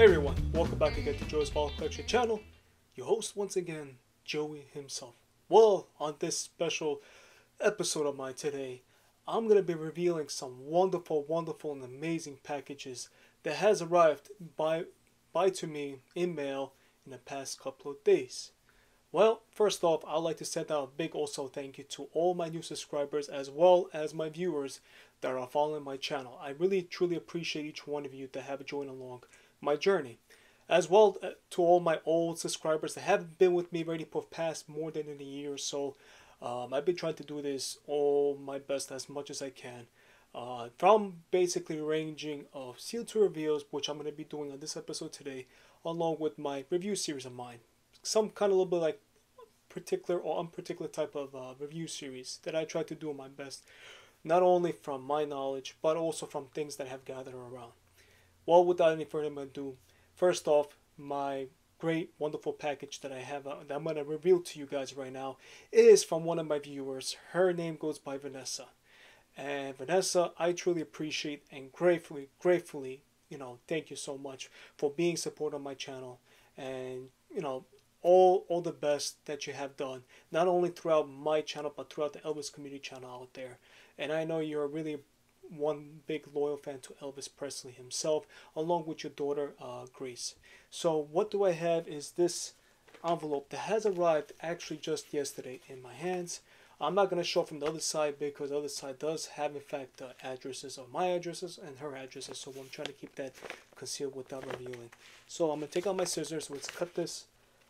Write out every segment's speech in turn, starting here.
Hey everyone, welcome back again to Joe's Ball Collection channel. Your host once again, Joey himself. Well, on this special episode of mine today, I'm going to be revealing some wonderful and amazing packages that has arrived by to me in mail in the past couple of days. Well, first off, I'd like to send out a big also thank you to all my new subscribers as well as my viewers that are following my channel. I really truly appreciate each one of you that have joined along my journey. As well to all my old subscribers that haven't been with me already for past more than a year or so. I've been trying to do this all my best as much as I can. From basically ranging of sealed to reveals, which I'm going to be doing on this episode today, along with my review series of mine. Some kind of a little bit like particular or unparticular type of review series that I try to do my best, not only from my knowledge, but also from things that I have gathered around. Well, without any further ado, first off, my great, wonderful package that I have that I'm going to reveal to you guys right now is from one of my viewers. Her name goes by Vanessa. And Vanessa, I truly appreciate and gratefully, thank you so much for being support on my channel. And, all the best that you have done, not only throughout my channel, but throughout the Elvis community channel out there. And I know you're really one big loyal fan to Elvis Presley himself, along with your daughter Grace. So what do I have is this envelope that has arrived actually just yesterday in my hands. I'm not going to show from the other side because the other side does have in fact the addresses of my addresses and her addresses, so I'm trying to keep that concealed without revealing. So I'm going to take out my scissors. Let's cut this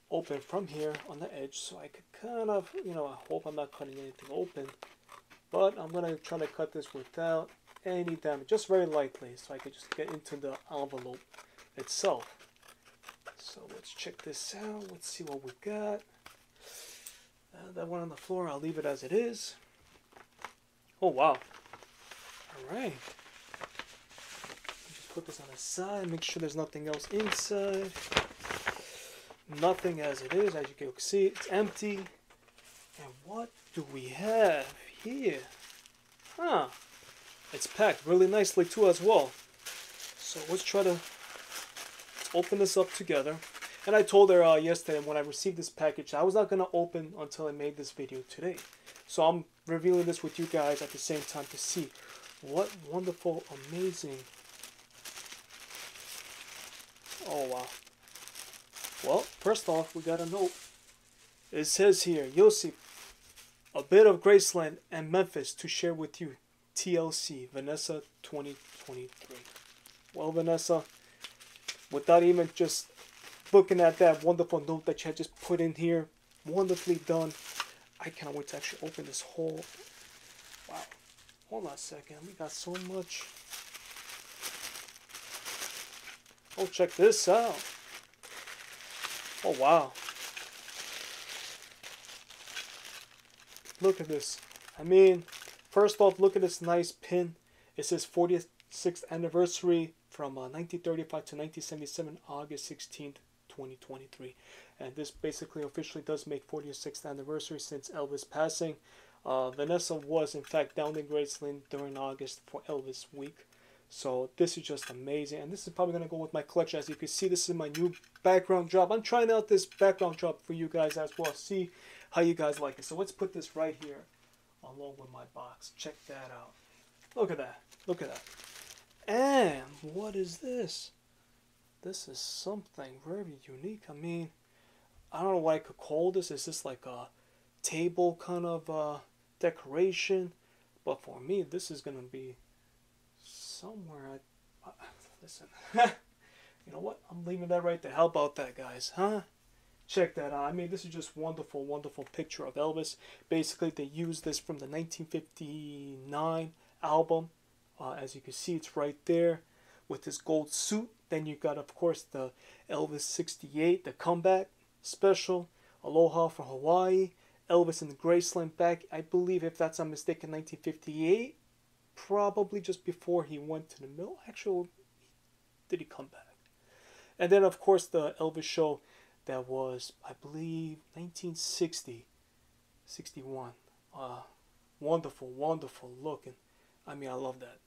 open from here on the edge so I could kind of, I hope I'm not cutting anything open, but I'm going to try to cut this without any damage, just very lightly, so I can just get into the envelope itself. So let's check this out. Let's see what we got. That one on the floor, I'll leave it as it is. Oh wow! All right. Just put this on the side. Make sure there's nothing else inside. Nothing as it is. As you can see, it's empty. And what do we have here? Huh? It's packed really nicely too as well. So let's try to open this up together. And I told her yesterday when I received this package, I was not going to open until I made this video today. So I'm revealing this with you guys at the same time to see what wonderful, amazing. Oh wow. Well, first off, we got a note. It says here, Yossi, a bit of Graceland and Memphis to share with you. TLC, Vanessa 2023. Well, Vanessa, without even just looking at that wonderful note that you had just put in here, wonderfully done, I can't wait to actually open this whole. Wow. Hold on a second. We got so much. Oh, check this out. Oh, wow. Look at this. I mean, first off, look at this nice pin. It says 46th anniversary from 1935 to 1977, August 16th, 2023. And this basically officially does make 46th anniversary since Elvis passing. Vanessa was in fact down in Graceland during August for Elvis week. So this is just amazing. And this is probably going to go with my collection. As you can see, this is my new background drop. I'm trying out this background drop for you guys as well. See how you guys like it. So let's put this right here along with my box. Check that out. Look at that. Look at that. And what is this? This is something very unique. I mean, I don't know what I could call this. Is this like a table kind of decoration? But for me, this is going to be somewhere. Listen. You know what? I'm leaving that right there. How about that, guys? Huh? Check that out. I mean, this is just wonderful picture of Elvis. Basically, they used this from the 1959 album. As you can see, it's right there with this gold suit. Then you got, of course, the Elvis 68, the comeback special, Aloha from Hawaii, Elvis in the Graceland back, I believe, if that's not mistaken, 1958. Probably just before he went to the mill. Actually, did he come back? And then, of course, the Elvis show that was, I believe, 1960, 61. Wonderful looking. I mean, I love that.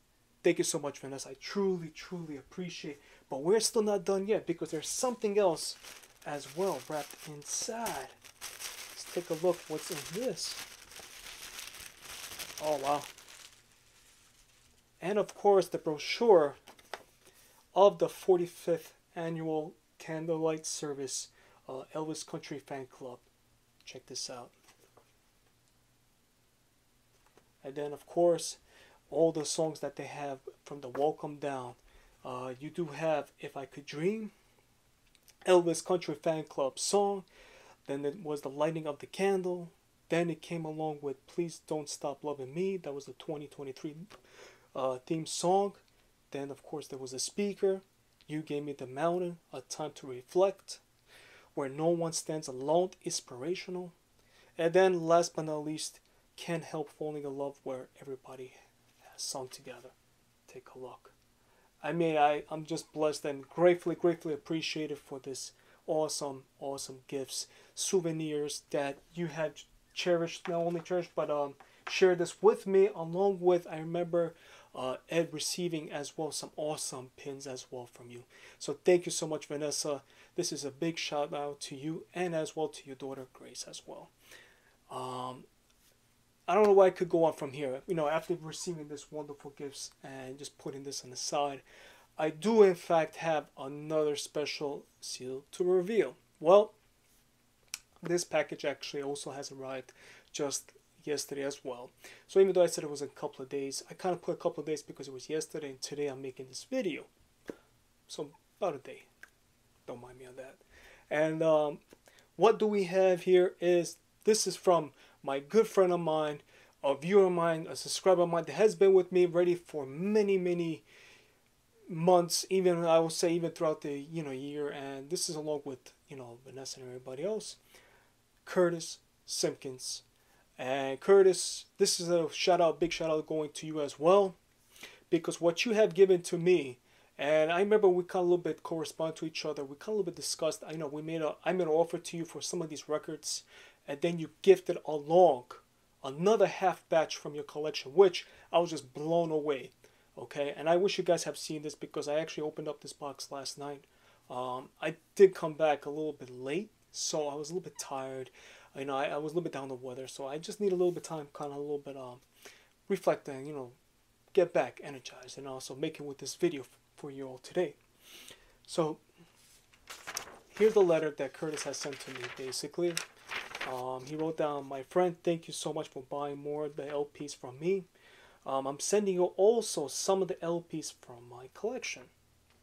Thank you so much, Vanessa. I truly, truly appreciate. But we're still not done yet because there's something else as well wrapped inside. Let's take a look what's in this. Oh, wow. And of course, the brochure of the 45th annual candlelight service, Elvis Country Fan Club. Check this out. And then, of course, all the songs that they have from the Welcome Down. You do have If I Could Dream, Elvis Country Fan Club song. Then it was The Lighting of the Candle. Then it came along with Please Don't Stop Loving Me. That was the 2023 theme song. Then, of course, there was a speaker. You Gave Me the Mountain, A Time to Reflect. Where No One Stands Alone, inspirational. And then, last but not least, Can't Help Falling in Love, where everybody has sung together. Take a look. I mean, I'm just blessed and gratefully appreciated for this awesome gifts, souvenirs that you have cherished, not only cherished, but shared this with me, along with, I remember Ed receiving as well some awesome pins as well from you. So thank you so much, Vanessa. This is a big shout out to you and as well to your daughter Grace as well. I don't know why I could go on from here. You know, after receiving this wonderful gifts and just putting this on the side, I do in fact have another special seal to reveal. Well, this package actually also has arrived just yesterday as well. So even though I said it was a couple of days, I kind of put a couple of days because it was yesterday and today I'm making this video. So about a day. Don't mind me on that. And what do we have here is, this is from my good friend of mine, a viewer of mine, a subscriber of mine that has been with me ready for many months, even I will say even throughout the year. And this is along with Vanessa and everybody else, Curtis Simpkins. And Curtis, this is a shout out, big shout out going to you as well, because what you have given to me, and I remember we kind of a little bit correspond to each other. We kind of a little bit discussed. I know I made an offer to you for some of these records, and then you gifted along another half batch from your collection, which I was just blown away. Okay, and I wish you guys have seen this because I actually opened up this box last night. I did come back a little bit late, so I was a little bit tired. I was a little bit down the weather, so I just need a little bit of time, kind of a little bit reflecting, get back energized, and also making with this video for you all today. So here's the letter that Curtis has sent to me. Basically, he wrote down, "My friend, thank you so much for buying more of the LPs from me. I'm sending you also some of the LPs from my collection,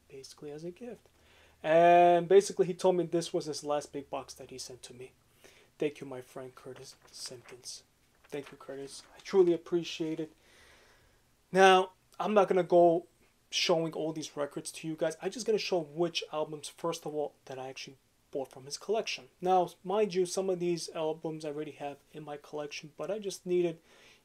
basically as a gift." And basically he told me this was his last big box that he sent to me. Thank you, my friend Curtis Simpkins. Thank you, Curtis. I truly appreciate it. Now, I'm not going to go showing all these records to you guys. I'm just going to show which albums, first of all, that I actually bought from his collection. Now, mind you, some of these albums I already have in my collection, but I just needed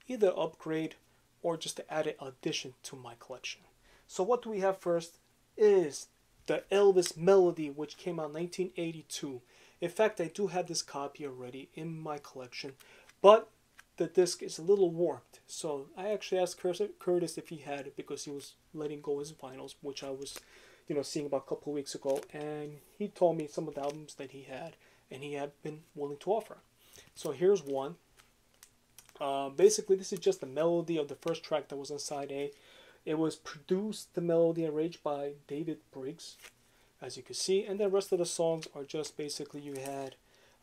either upgrade or just to add an addition to my collection. So what do we have first is the Elvis Melody, which came out in 1982. In fact, I do have this copy already in my collection, but the disc is a little warped. So I actually asked Curtis if he had it because he was letting go his vinyls, which I was, seeing about a couple of weeks ago, and he told me some of the albums that he had, and he had been willing to offer. So here's one. Basically, this is just the melody of the first track that was on side A. It was produced, the melody, arranged by David Briggs, as you can see, and the rest of the songs are just basically, you had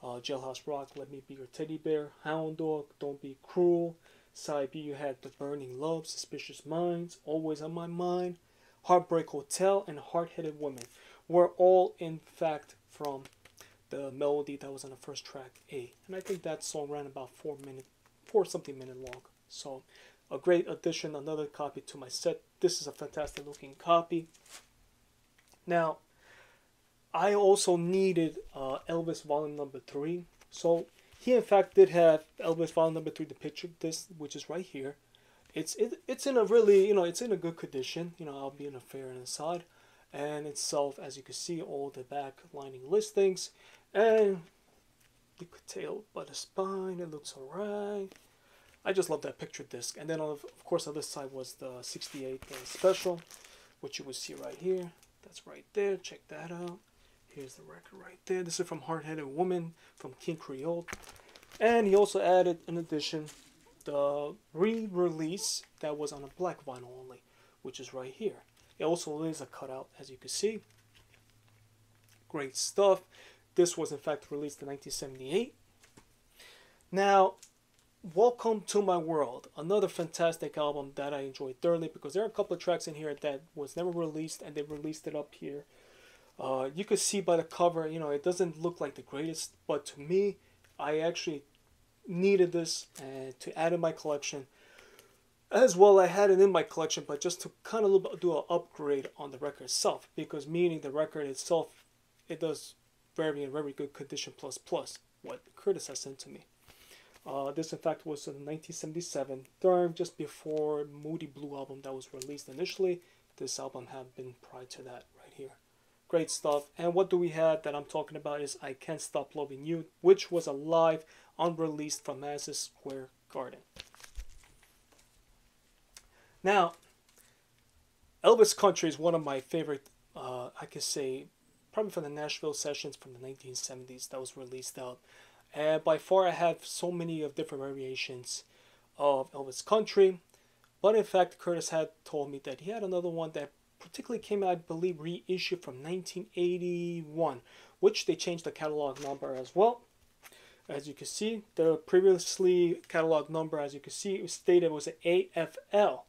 Jailhouse Rock, Let Me Be Your Teddy Bear, Hound Dog, Don't Be Cruel. Side B, you had The Burning Love, Suspicious Minds, Always on My Mind, Heartbreak Hotel, and Hard-Headed Women were all in fact from the melody that was on the first track A. And I think that song ran about 4 something minute long. So a great addition, another copy to my set. This is a fantastic looking copy. Now, I also needed Elvis Volume Number 3. So he in fact did have Elvis Volume Number 3, the picture disc, which is right here. It's in a really, it's in a good condition. I'll be in a fair and inside. And itself, as you can see, all the back lining listings. And the tail by the spine, it looks alright. I just love that picture disc. And then of course on this side was the 68 special, which you will see right here. That's right there. Check that out. Here's the record right there. This is from Hard Headed Woman from King Creole. And he also added, in addition, the re-release that was on a black vinyl only, which is right here. It also is a cutout, as you can see. Great stuff. This was in fact released in 1978. Now, Welcome to My World, another fantastic album that I enjoyed thoroughly, because there are a couple of tracks in here that was never released, and they released it up here. You could see by the cover, you know, it doesn't look like the greatest, but to me, I actually needed this to add in my collection. As well, I had it in my collection, but just to kind of do an upgrade on the record itself, because meaning the record itself, it does very good condition plus what Curtis has sent to me. This in fact was in 1977, during just before Moody Blue album that was released initially. This album had been prior to that right here. Great stuff. And what do we have that I'm talking about is I Can't Stop Loving You, which was a live unreleased from Madison Square Garden. Now, Elvis Country is one of my favorite, I could say, probably from the Nashville sessions from the 1970s that was released out. And by far I have so many of different variations of Elvis Country. But in fact, Curtis had told me that he had another one that particularly came out, I believe, reissued from 1981, which they changed the catalog number as well. As you can see, the previously catalog number, as you can see, it stated it was an AFL.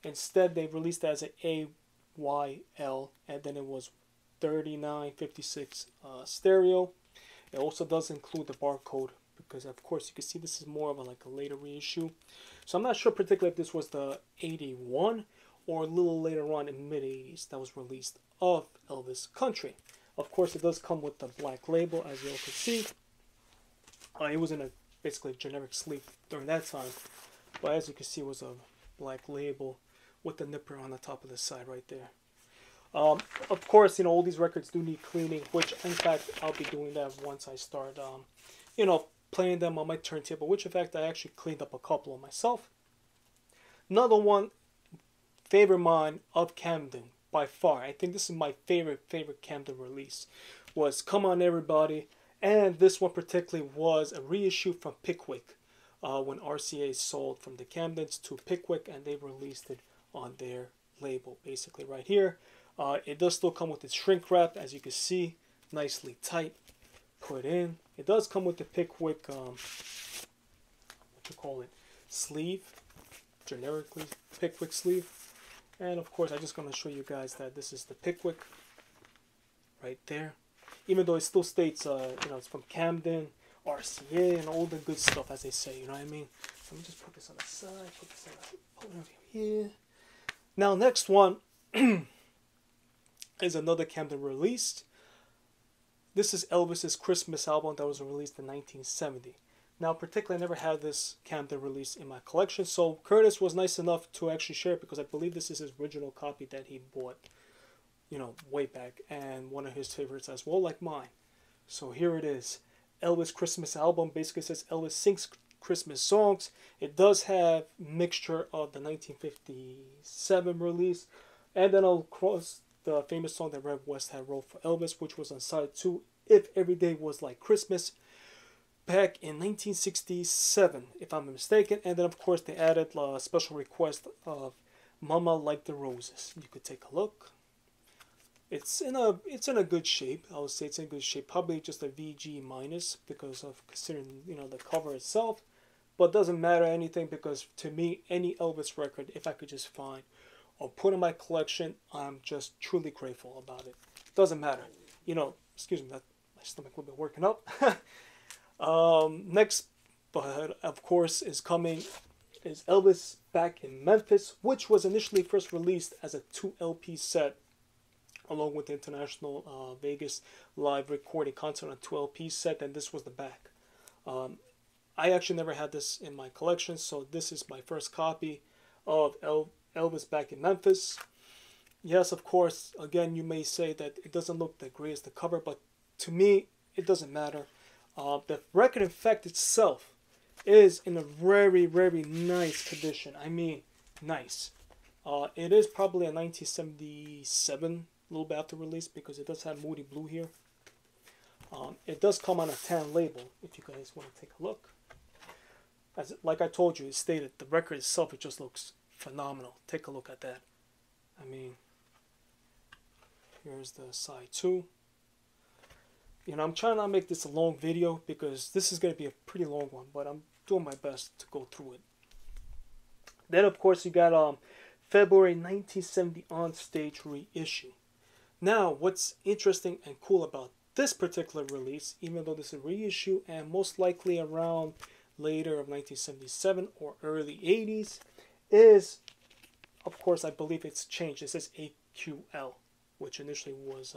Instead, they released it as an AYL, and then it was 3956 stereo. It also does include the barcode, because of course you can see this is more of a later reissue. So I'm not sure particularly if this was the 81 or a little later on in mid 80s that was released of Elvis Country. Of course it does come with the black label, as you all can see. It was in a basically generic sleeve during that time, but as you can see it was a black label with the nipper on the top of the side right there. Of course, you know, all these records do need cleaning, which in fact I'll be doing that once I start, you know, playing them on my turntable, which in fact I actually cleaned up a couple of myself. Another one, favorite mine of Camden, by far, I think this is my favorite Camden release, was Come On Everybody, and this one particularly was a reissue from Pickwick, when RCA sold from the Camdens to Pickwick, and they released it on their label, basically right here. It does still come with its shrink wrap, as you can see, nicely tight, put in. It does come with the Pickwick, what you call it, sleeve, generically Pickwick sleeve. And of course, I'm just going to show you guys that this is the Pickwick right there. Even though it still states, you know, it's from Camden, RCA, and all the good stuff, as they say, you know what I mean? So let me just put this on the side, put this on over here. Now, next one is another Camden release. This is Elvis's Christmas album that was released in 1970. Now, particularly, I never had this Camden release in my collection, so Curtis was nice enough to actually share it, because I believe this is his original copy that he bought, you know, way back, and one of his favorites as well, like mine. So here it is. Elvis Christmas album basically says Elvis sings Christmas songs. It does have mixture of the 1957 release, and then of course the famous song that Rev West had wrote for Elvis, which was on side 2, If Every Day Was Like Christmas, back in 1967, if I'm not mistaken. And then of course they added a special request of Mama Like the Roses. You could take a look. It's in a good shape. I would say it's in good shape. Probably just a VG minus because of considering, you know, the cover itself. But doesn't matter anything, because to me, any Elvis record, if I could just find or put in my collection, I'm just truly grateful about it. Doesn't matter. You know, excuse me, that my stomach will be working up. Next, but of course, is Elvis Back in Memphis, which was initially first released as a 2 LP set, along with the International Vegas live recording concert on 2 LP set, and this was the back. I actually never had this in my collection, so this is my first copy of Elvis Back in Memphis. Yes, of course, again, you may say that it doesn't look the greatest, the cover, but to me, it doesn't matter. The record, in fact, itself is in a very, very nice condition. I mean, nice. It is probably a 1977, a little bit after release, because it does have Moody Blue here. It does come on a tan label, if you guys want to take a look. Like I told you, it stated, the record itself, it just looks phenomenal. Take a look at that. I mean, here's the side 2. You know, I'm trying not to make this a long video because this is going to be a pretty long one, but I'm doing my best to go through it. Then, of course, you got February 1970 On Stage reissue. Now, what's interesting and cool about this particular release, even though this is a reissue and most likely around later of 1977 or early 80s, is, of course, I believe it's changed. It says AQL, which initially was,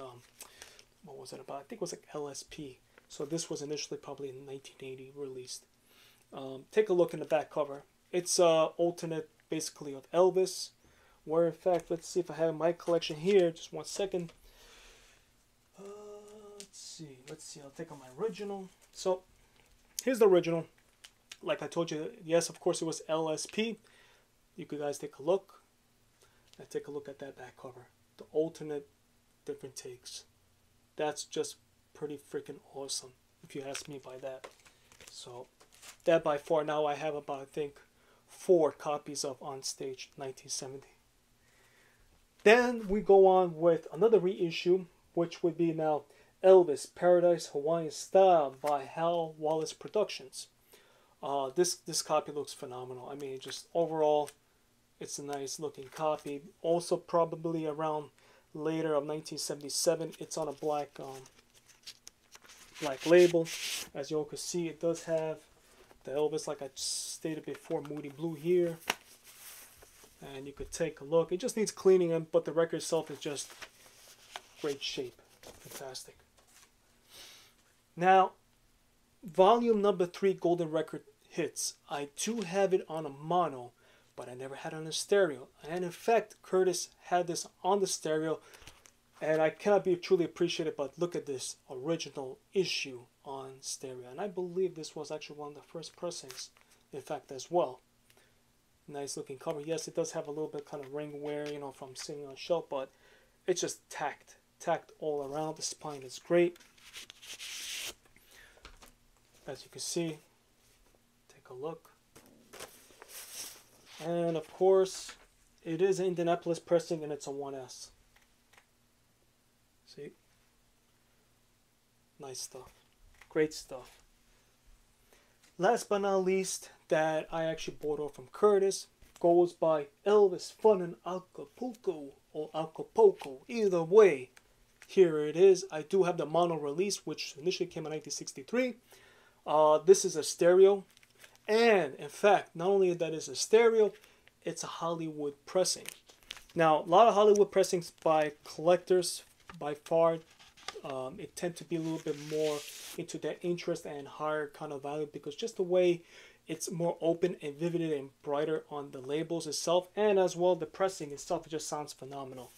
what was it about? I think it was like LSP. So this was initially probably in 1980 released. Take a look in the back cover. It's alternate basically of Elvis, where in fact, let's see if I have my collection here. Just one second. Let's see. I'll take on my original. So here's the original. Like I told you, yes, of course it was LSP. You could guys take a look. And take a look at that back cover. The alternate different takes. That's just pretty freaking awesome, if you ask me by that. So that by far, now I have about, I think, 4 copies of On Stage 1970. Then we go on with another reissue, which would be now Elvis Paradise Hawaiian Style by Hal Wallace Productions. This copy looks phenomenal. I mean, just overall, it's a nice looking copy. Also probably around later of 1977. It's on a black label. As you all can see, it does have the Elvis, like I stated before, Moody Blue here. And you could take a look. It just needs cleaning, but the record itself is just great shape. Fantastic. Now, volume number 3 Golden Record Hits. I do have it on a mono, but I never had it on a stereo. And in fact, Curtis had this on the stereo, and I cannot be truly appreciated, but look at this original issue on stereo. And I believe this was actually one of the first pressings, in fact, as well. Nice looking cover. Yes, it does have a little bit kind of ring wear, you know, from sitting on a shelf, but it's just tacked all around. The spine is great. As you can see, take a look. And of course, it is an Indianapolis pressing, and it's a 1S. See? Nice stuff. Great stuff. Last but not least, that I actually bought off from Curtis, goes by Elvis Fun in Acapulco or Acapulco. Either way, here it is. I do have the mono release, which initially came in 1963. This is a stereo. And in fact, not only that is a stereo, it's a Hollywood pressing. Now, a lot of Hollywood pressings by collectors, by far, it tend to be a little bit more into their interest and higher kind of value, because just the way it's more open and vivid and brighter on the labels itself, and as well the pressing itself, it just sounds phenomenal.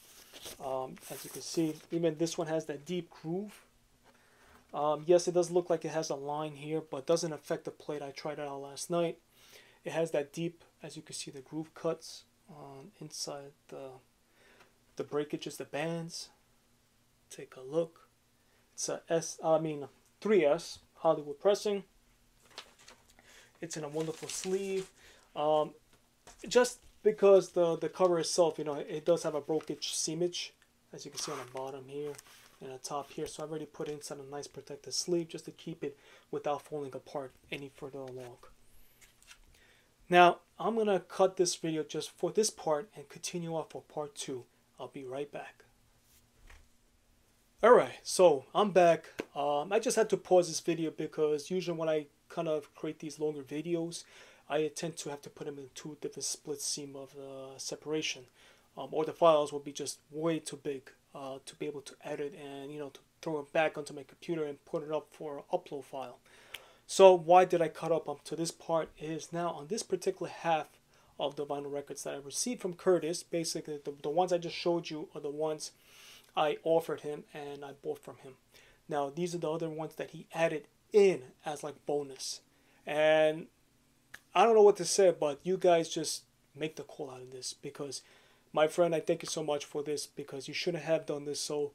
As you can see, even this one has that deep groove. Yes, it does look like it has a line here, but doesn't affect the plate. I tried it out last night. It has that deep, as you can see, the groove cuts inside the breakages, the bands. Take a look. It's a 3S Hollywood pressing. It's in a wonderful sleeve. Just because the cover itself, you know, it does have a brokerage seamage, as you can see on the bottom here and the top here. So I've already put inside a nice protective sleeve just to keep it without falling apart any further along. Now, I'm going to cut this video just for this part and continue on for part 2. I'll be right back. Alright, so I'm back. I just had to pause this video because usually when I kind of create these longer videos, I tend to have to put them in 2 different split seam of separation, or the files will be just way too big to be able to edit and, you know, to throw it back onto my computer and put it up for an upload file. So why did I cut up to this part is now on this particular half of the vinyl records that I received from Curtis. Basically the ones I just showed you are the ones I offered him and I bought from him. Now these are the other ones that he added in as like bonus. And I don't know what to say, but you guys just make the call out of this, because my friend, I thank you so much for this, because you shouldn't have done this. So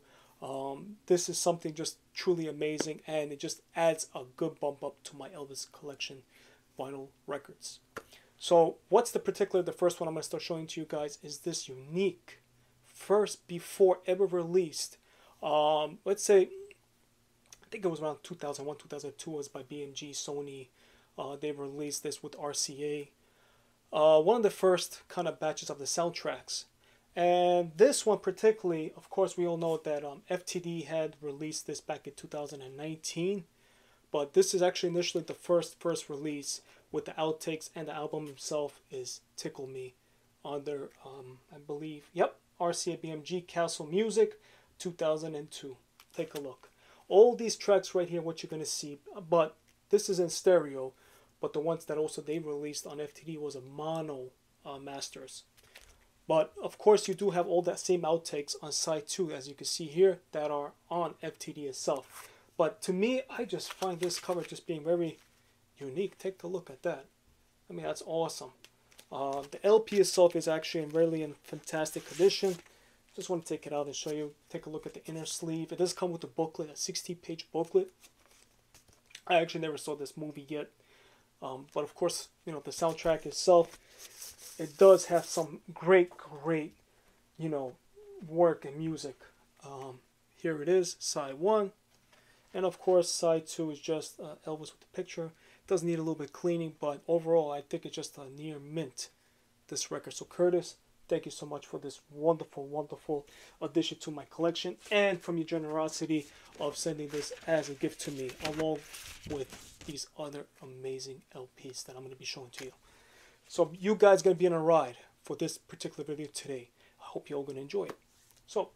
this is something just truly amazing, and it just adds a good bump up to my Elvis collection vinyl records. So what's the first one I'm going to start showing to you guys is this unique first before ever released. Let's say, I think it was around 2001, 2002, it was by BMG, Sony. They released this with RCA. One of the first kind of batches of the soundtracks. And this one particularly, of course, we all know that FTD had released this back in 2019. But this is actually initially the first release with the outtakes, and the album itself is Tickle Me under, I believe, yep, RCA BMG Castle Music 2002. Take a look. All these tracks right here, what you're going to see, but this is in stereo, but the ones that also they released on FTD was a mono masters. But of course you do have all that same outtakes on side 2, as you can see here, that are on FTD itself. But to me, I just find this cover just being very unique. Take a look at that. I mean, that's awesome. The LP itself is actually really in fantastic condition. Just want to take it out and show you. Take a look at the inner sleeve. It does come with a booklet, a 60-page booklet. I actually never saw this movie yet. But of course, you know, the soundtrack itself, it does have some great, you know, work and music. Here it is, side 1. And of course, side 2 is just Elvis with the picture. It does need a little bit cleaning, but overall, I think it's just a near mint, this record. So Curtis, thank you so much for this wonderful, wonderful addition to my collection, and from your generosity of sending this as a gift to me, along with these other amazing LPs that I'm going to be showing to you. So you guys are going to be on a ride for this particular video today. I hope you're all going to enjoy it. So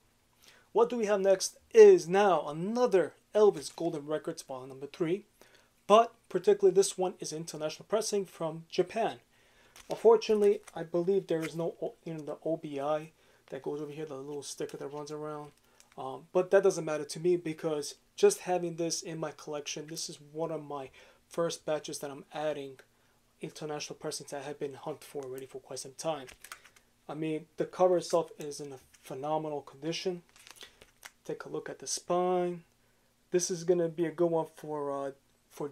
what do we have next is now another Elvis Golden Records volume number 3, but particularly this one is international pressing from Japan. Unfortunately, I believe there is no, you know, the OBI that goes over here, the little sticker that runs around. But that doesn't matter to me, because just having this in my collection, this is one of my first batches that I'm adding international pressings that I have been hunting for already for quite some time. I mean, the cover itself is in a phenomenal condition. Take a look at the spine. This is going to be a good one for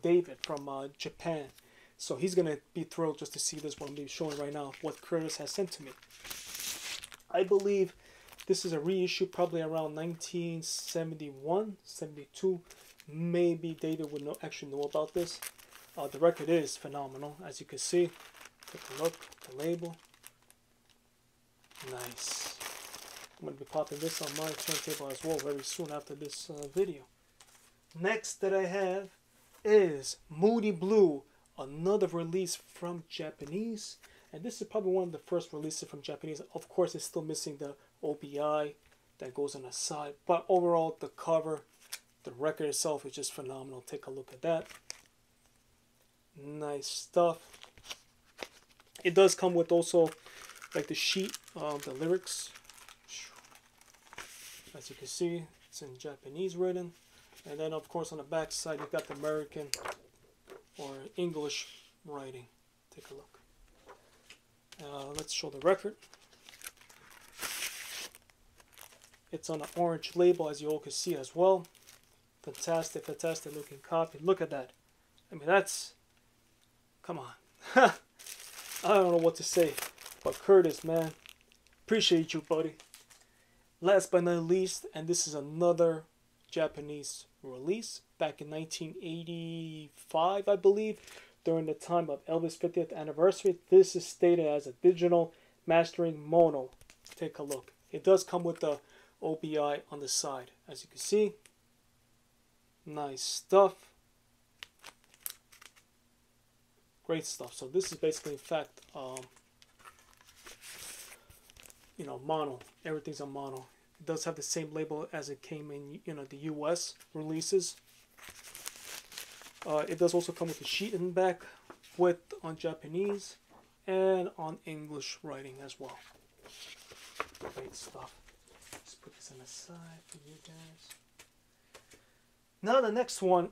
David from Japan. So he's going to be thrilled just to see this, what I'm going to be showing right now, what Curtis has sent to me. I believe this is a reissue probably around 1971, 72. Maybe David would actually know about this. The record is phenomenal, as you can see. Take a look at the label. Nice. I'm going to be popping this on my turntable as well very soon after this video. Next that I have is Moody Blue, another release from Japanese, and this is probably one of the first releases from Japanese. Of course, it's still missing the OBI that goes on the side, but overall the cover, the record itself is just phenomenal. Take a look at that. Nice stuff. It does come with also like the sheet of the lyrics. As you can see, it's in Japanese written. And then of course on the back side you've got the American or English writing. Take a look. Let's show the record. It's on an orange label, as you all can see as well. Fantastic, fantastic looking copy. Look at that. I mean, that's, come on. I don't know what to say. But Curtis, man, appreciate you, buddy. Last but not least, and this is another Japanese release back in 1985, I believe, during the time of Elvis' 50th anniversary. This is stated as a digital mastering mono. Take a look. It does come with the OBI on the side, as you can see. Nice stuff. Great stuff. So this is basically, in fact, you know, mono. Everything's on mono. It does have the same label as it came in, you know, the US releases. It does also come with a sheet in the back with on Japanese and on English writing as well. Great stuff. Let's put this on the side for you guys. Now the next one,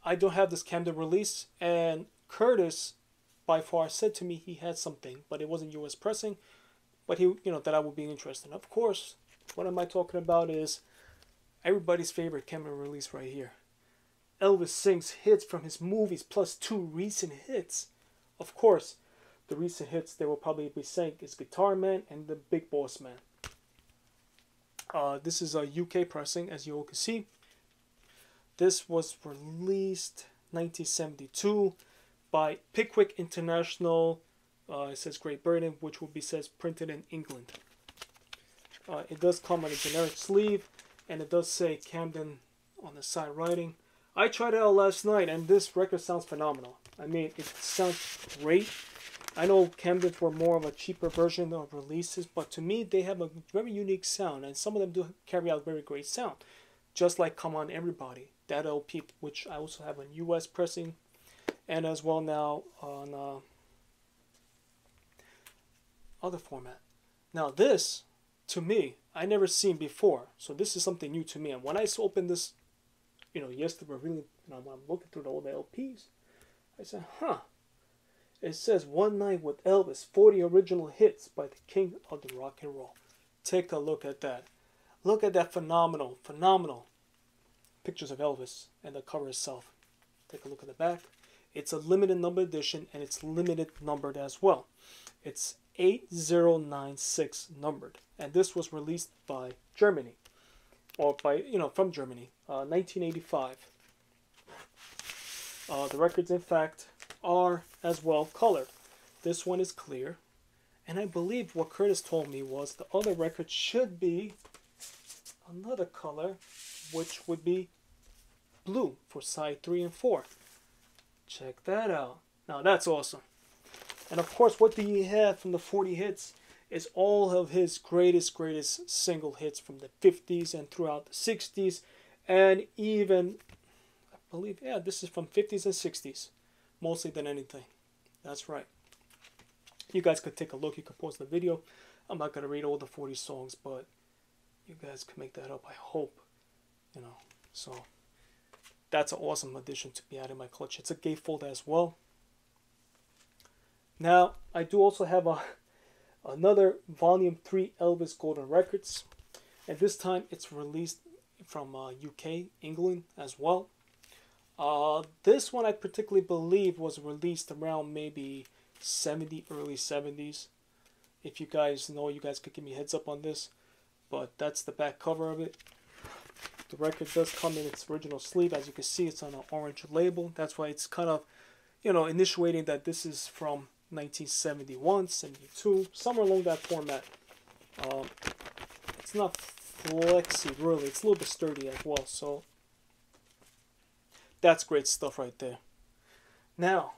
I don't have this Camden release, and Curtis by far said to me he had something, but it wasn't U.S. pressing. But he, that I would be interested in. Of course, what am I talking about is everybody's favorite camera release right here. Elvis sings hits from his movies plus 2 recent hits. Of course, the recent hits they will probably be saying is Guitar Man and The Big Boss Man. This is a UK pressing, as you all can see. This was released 1972 by Pickwick International. It says Great Britain, which will be says printed in England. It does come on a generic sleeve, and it does say Camden on the side writing. I tried it out last night, and this record sounds phenomenal. I mean, it sounds great. I know Camden's were more of a cheaper version of releases, but to me, they have a very unique sound, and some of them do carry out very great sound. Just like Come On Everybody, that LP, which I also have on US pressing, and as well now on other format. Now this, to me, I never seen before, so this is something new to me. And when I opened this, yesterday, really, when I'm looking through all the LPs, I said, huh. It says One Night with Elvis, 40 original hits by the king of the rock and roll. Take a look at that. Look at that phenomenal pictures of Elvis and the cover itself. Take a look at the back. It's a limited number edition, and it's limited numbered as well. It's 8096 numbered, and this was released by Germany, or by from Germany, 1985. The records, in fact, are as well colored. This one is clear, and I believe what Curtis told me was the other record should be another color, which would be blue for side 3 and 4. Check that out. Now that's awesome. And of course, what do you have from the 40 hits is all of his greatest single hits from the 50s and throughout the 60s, and even, I believe, yeah, this is from 50s and 60s, mostly than anything. That's right. You guys could take a look. You could pause the video. I'm not going to read all the 40 songs, but you guys can make that up, I hope. So that's an awesome addition to be added in my collection. It's a gatefold as well. Now, I do also have another Volume 3 Elvis Golden Records. And this time it's released from UK, England as well. This one I particularly believe was released around maybe early 70s. If you guys know, you guys could give me a heads up on this. But that's the back cover of it. The record does come in its original sleeve. As you can see, it's on an orange label. That's why it's kind of, initiating that this is from 1971, 72, somewhere along that format. It's not flexy, really. It's a little bit sturdy as well. So that's great stuff right there. Now,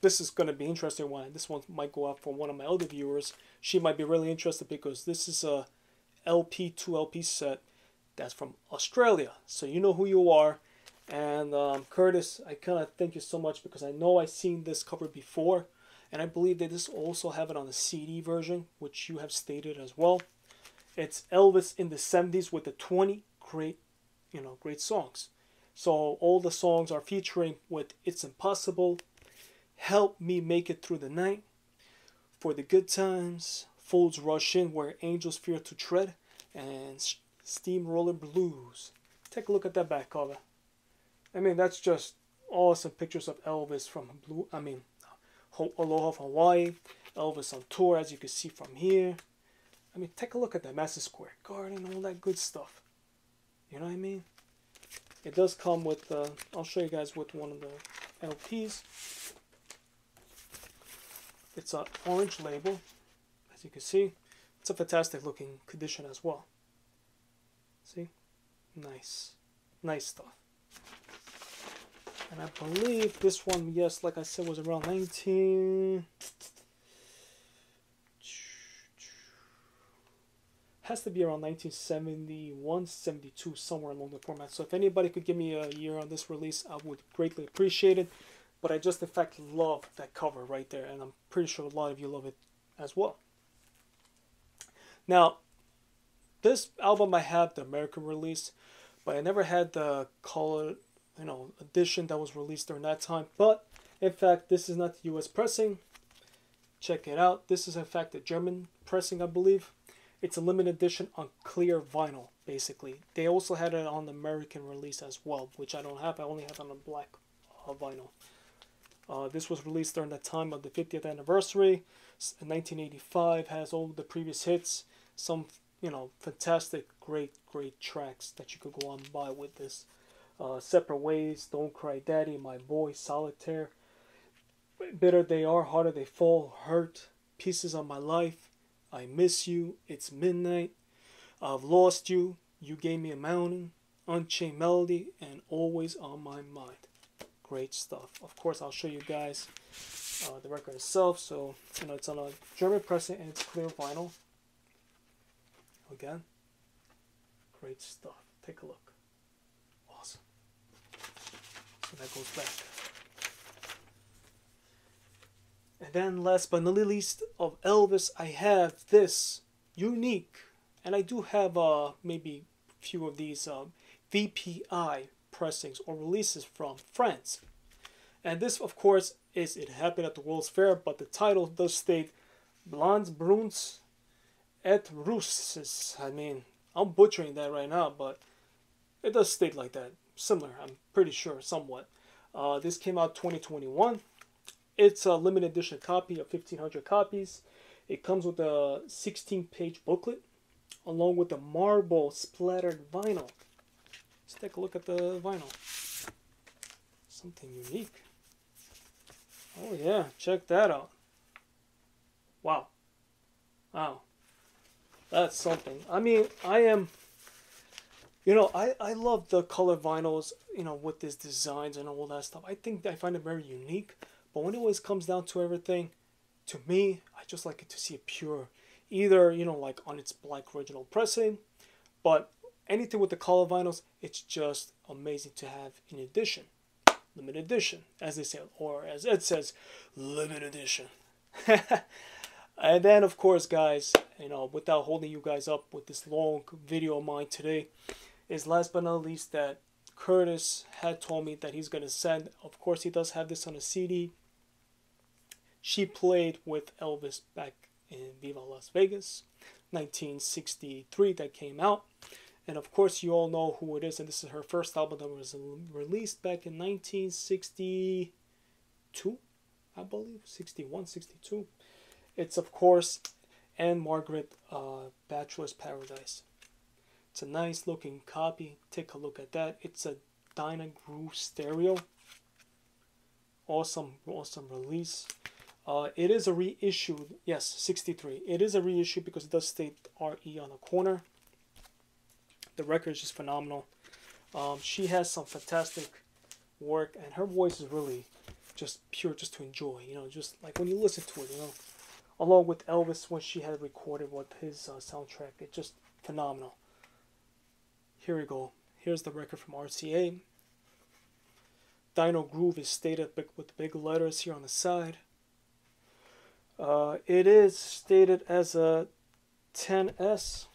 this is going to be interesting one. This one might go out for one of my other viewers. She might be really interested because this is a two LP set that's from Australia. So you know who you are. And Curtis, I kind of thank you so much because I know I've seen this cover before. And I believe they just also have it on the CD version, which you have stated as well. It's Elvis in the 70s with the 20 great songs. So all the songs are featuring with It's Impossible, Help Me Make It Through the Night, For the Good Times, Fools Rush In Where Angels Fear to Tread, and Steamroller Blues. Take a look at that back cover. I mean, that's just awesome pictures of Elvis from Aloha from Hawaii, Elvis on tour, as you can see from here. I mean, take a look at that Madison Square Garden, all that good stuff. You know what I mean? It does come with, I'll show you guys with one of the LPs. It's an orange label, as you can see. It's a fantastic looking condition as well. See? Nice. Nice stuff. And I believe this one, yes, like I said, was around 19... Has to be around 1971, 72, somewhere along the format. So if anybody could give me a year on this release, I would greatly appreciate it. But I just, in fact, love that cover right there. And I'm pretty sure a lot of you love it as well. Now, this album I have the American release, but I never had the color, edition that was released during that time. But In fact, this is not the US pressing. Check it out. This is in fact the German pressing, I believe. It's a limited edition on clear vinyl, basically. They also had it on the American release as well, which I don't have. I only have it on a black vinyl. This was released during the time of the 50th anniversary. In 1985, has all the previous hits. Some, fantastic, great tracks that you could go on by with this. Separate Ways, Don't Cry Daddy, My Boy, Solitaire, Bitter They Are, Harder They Fall, Hurt, Pieces of My Life, I Miss You, It's Midnight, I've Lost You, You Gave Me a Mountain, Unchained Melody, and Always on My Mind. Great stuff. Of course, I'll show you guys the record itself. So, it's on a German pressing and it's clear vinyl. Again, great stuff. Take a look. Awesome. So that goes back. And then last but not least of Elvis, I have this unique, and I do have maybe a few of these VPI pressings or releases from France. And this, of course, it happened at the World's Fair, but the title does state Blondes, Bruns et Russes. I mean, I'm butchering that right now, but it does state like that. Similar, I'm pretty sure, somewhat. This came out 2021. It's a limited edition copy of 1,500 copies. It comes with a 16-page booklet, along with the marble splattered vinyl. Let's take a look at the vinyl. Something unique. Oh yeah, check that out. Wow. Wow. That's something. I mean, I love the color vinyls, with these designs and all that stuff. I find it very unique. But when it always comes down to everything, to me, I just like it to see it pure. Either, like on its black original pressing, but anything with the color vinyls, it's just amazing to have in edition. Limited edition, as they say, or as Ed says, limited edition. And then, of course, guys, without holding you guys up with this long video of mine today, is last but not least that Curtis had told me that he's going to send. Of course, he does have this on a CD. She played with Elvis back in Viva Las Vegas, 1963, that came out. And of course, you all know who it is. And this is her first album that was released back in 1962, I believe, 61, 62. It's, of course, Anne Margaret, Bachelor's Paradise. It's a nice looking copy. Take a look at that. It's a Dynagroove stereo. Awesome release. It is a reissue. Yes, 63. It is a reissue because it does state RE on the corner. The record is just phenomenal. She has some fantastic work, and her voice is really just pure, just to enjoy. Just like when you listen to it, along with Elvis when she had recorded with his soundtrack. It's just phenomenal. Here we go. Here's the record from RCA. Dynagroove is stated with big letters here on the side. It is stated as a 10S.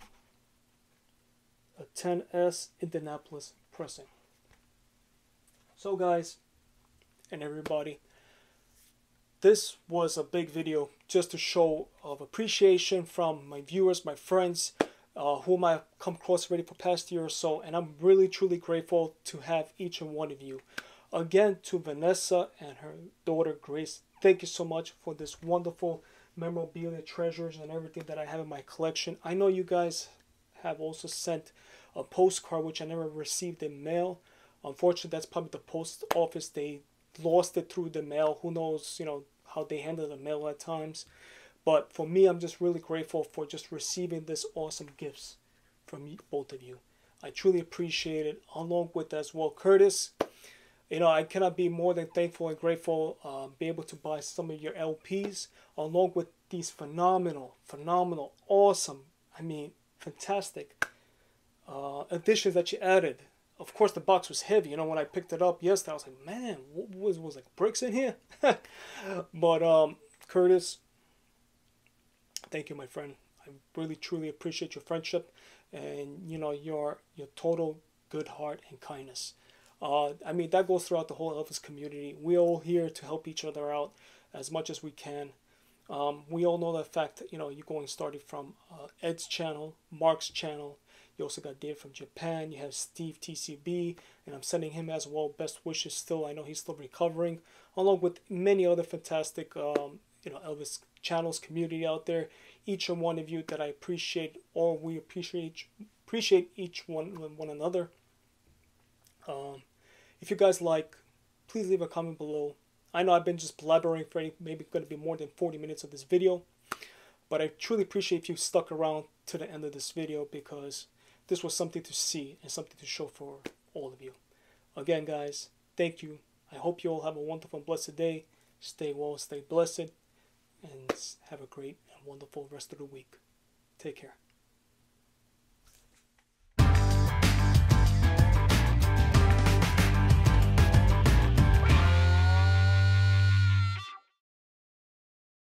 A 10S Indianapolis pressing. So guys, and everybody, this was a big video just to show of appreciation from my viewers, my friends, whom I've come across already for past year or so, and I'm really truly grateful to have each and one of you. Again, to Vanessa and her daughter Grace, thank you so much for this wonderful memorabilia, treasures, and everything that I have in my collection. I know you guys have also sent a postcard which I never received in mail. Unfortunately, that's probably the post office. They lost it through the mail. Who knows, how they handle the mail at times. But for me, I'm just really grateful for just receiving this awesome gifts from both of you. I truly appreciate it, along with as well Curtis. I cannot be more than thankful and grateful be able to buy some of your LPs, along with these phenomenal, awesome, fantastic additions that you added. Of course, the box was heavy. When I picked it up yesterday, I was like, man, what was like bricks in here? But Curtis, thank you, my friend. I really, truly appreciate your friendship and, your total good heart and kindness. I mean, that goes throughout the whole Elvis community. We're all here to help each other out as much as we can. We all know the fact that, you're going started from Ed's channel, Mark's channel. You also got Dave from Japan. You have Steve TCB, and I'm sending him as well best wishes still. I know he's still recovering, along with many other fantastic, Elvis channels community out there. Each and one of you that I appreciate, or we appreciate each one another. If you guys like, please leave a comment below. I know I've been just blabbering for maybe going to be more than 40 minutes of this video, but I truly appreciate if you stuck around to the end of this video, because this was something to see and something to show for all of you. Again, guys, thank you. I hope you all have a wonderful and blessed day. Stay well, stay blessed, and have a great and wonderful rest of the week. Take care.